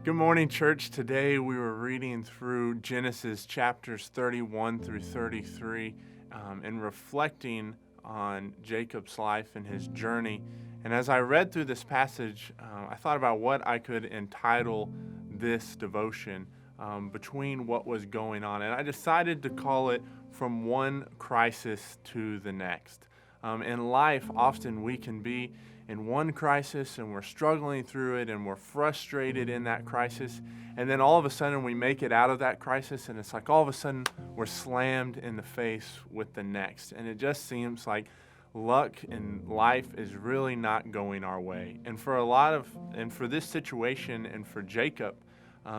Good morning, church. Today we were reading through Genesis chapters 31 through 33 and reflecting on Jacob's life and his journey. And as I read through this passage, I thought about what I could entitle this devotion between what was going on. And I decided to call it From One Crisis to the Next. In life, often we can be in one crisis and we're struggling through it and we're frustrated in that crisis, and then all of a sudden we make it out of that crisis, and it's like all of a sudden we're slammed in the face with the next, and it just seems like luck in life is really not going our way. And for this situation and for Jacob,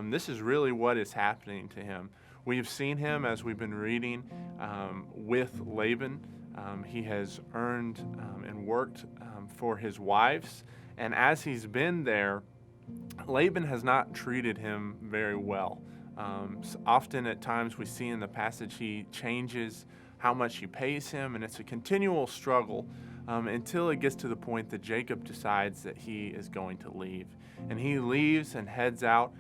this is really what is happening to him. We've seen him, as we've been reading, with Laban. He has earned and worked for his wives, and as he's been there, Laban has not treated him very well. Often at times we see in the passage he changes how much he pays him, and it's a continual struggle until it gets to the point that Jacob decides that he is going to leave. And he leaves and heads out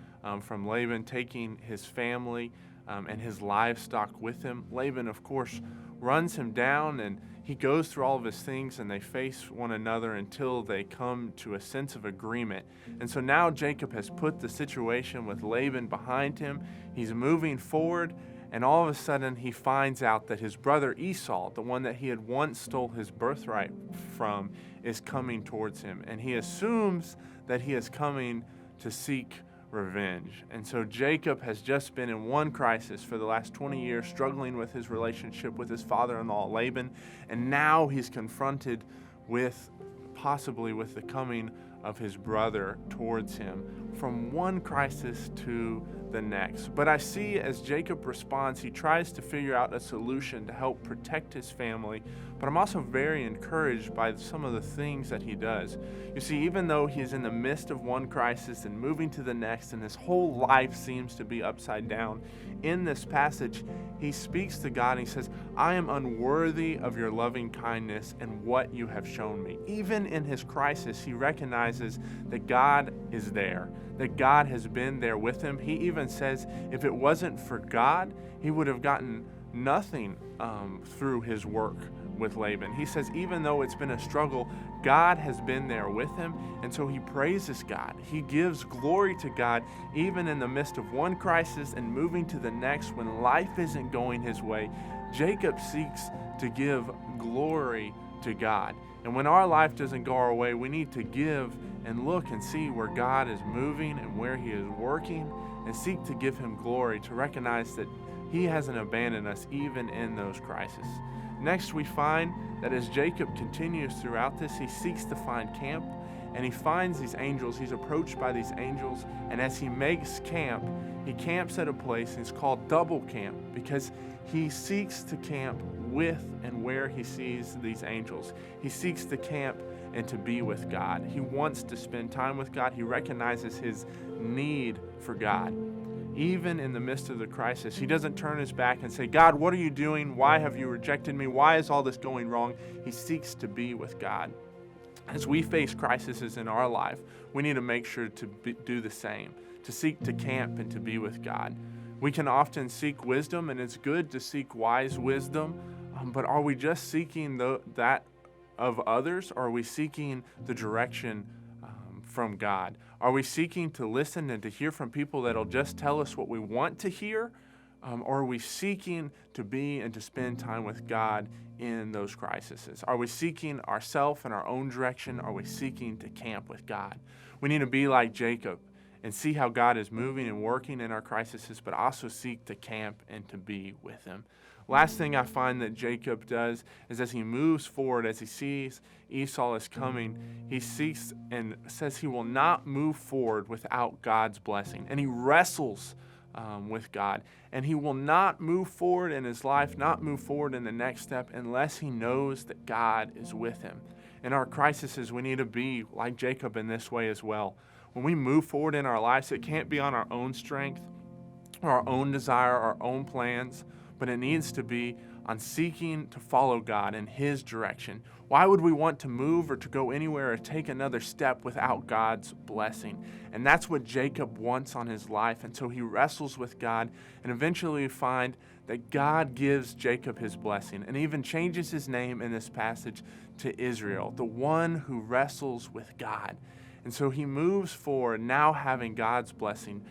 from Laban, taking his family and his livestock with him. Laban, of course, runs him down, and he goes through all of his things, and they face one another until they come to a sense of agreement. And so now Jacob has put the situation with Laban behind him. He's moving forward, and all of a sudden he finds out that his brother Esau, the one that he had once stole his birthright from, is coming towards him. And he assumes that he is coming to seek revenge. And so Jacob has just been in one crisis for the last 20 years, struggling with his relationship with his father-in-law Laban, and now he's confronted with possibly with the coming of his brother towards him, from one crisis to the next. But I see as Jacob responds, he tries to figure out a solution to help protect his family, but I'm also very encouraged by some of the things that he does. You see, even though he's in the midst of one crisis and moving to the next, and his whole life seems to be upside down, in this passage, he speaks to God and he says, I am unworthy of your loving kindness and what you have shown me. Even in his crisis, he recognizes that God is there, that God has been there with him. He even says if it wasn't for God, he would have gotten nothing through his work with Laban. He says even though it's been a struggle, God has been there with him, and so he praises God. He gives glory to God even in the midst of one crisis and moving to the next when life isn't going his way. Jacob seeks to give glory to God. And when our life doesn't go our way, we need to give and look and see where God is moving and where he is working, and seek to give him glory, to recognize that he hasn't abandoned us even in those crises. Next, we find that as Jacob continues throughout this, he seeks to find camp, and he finds these angels. He's approached by these angels, and as he makes camp, he camps at a place, and it's called double camp, because he seeks to camp with and where he sees these angels. He seeks to camp and to be with God. He wants to spend time with God. He recognizes his need for God. Even in the midst of the crisis, he doesn't turn his back and say, God, what are you doing? Why have you rejected me? Why is all this going wrong? He seeks to be with God. As we face crises in our life, we need to make sure to do the same, to seek to camp and to be with God. We can often seek wisdom, and it's good to seek wise wisdom, but are we just seeking that of others, or are we seeking the direction from God? Are we seeking to listen and to hear from people that'll just tell us what we want to hear? Or are we seeking to be and to spend time with God in those crises? Are we seeking ourselves and our own direction? Are we seeking to camp with God? We need to be like Jacob and see how God is moving and working in our crises, but also seek to camp and to be with him. Last thing I find that Jacob does is as he moves forward, as he sees Esau is coming, he seeks and says he will not move forward without God's blessing. And he wrestles with God. And he will not move forward in his life, not move forward in the next step unless he knows that God is with him. In our crises, we need to be like Jacob in this way as well. When we move forward in our lives, it can't be on our own strength, or our own desire, our own plans, but it needs to be on seeking to follow God in His direction. Why would we want to move or to go anywhere or take another step without God's blessing? And that's what Jacob wants on his life. And so he wrestles with God, and eventually we find that God gives Jacob his blessing and even changes his name in this passage to Israel, the one who wrestles with God. And so he moves forward, now having God's blessing,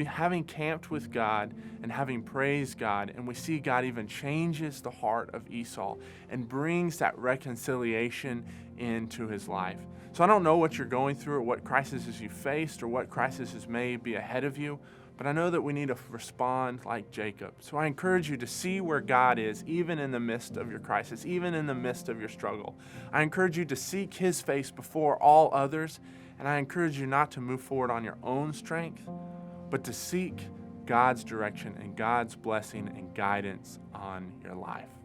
having camped with God and having praised God. And we see God even changes the heart of Esau and brings that reconciliation into his life. So I don't know what you're going through or what crises you faced or what crises may be ahead of you, but I know that we need to respond like Jacob. So I encourage you to see where God is, even in the midst of your crisis, even in the midst of your struggle. I encourage you to seek His face before all others, and I encourage you not to move forward on your own strength, but to seek God's direction and God's blessing and guidance on your life.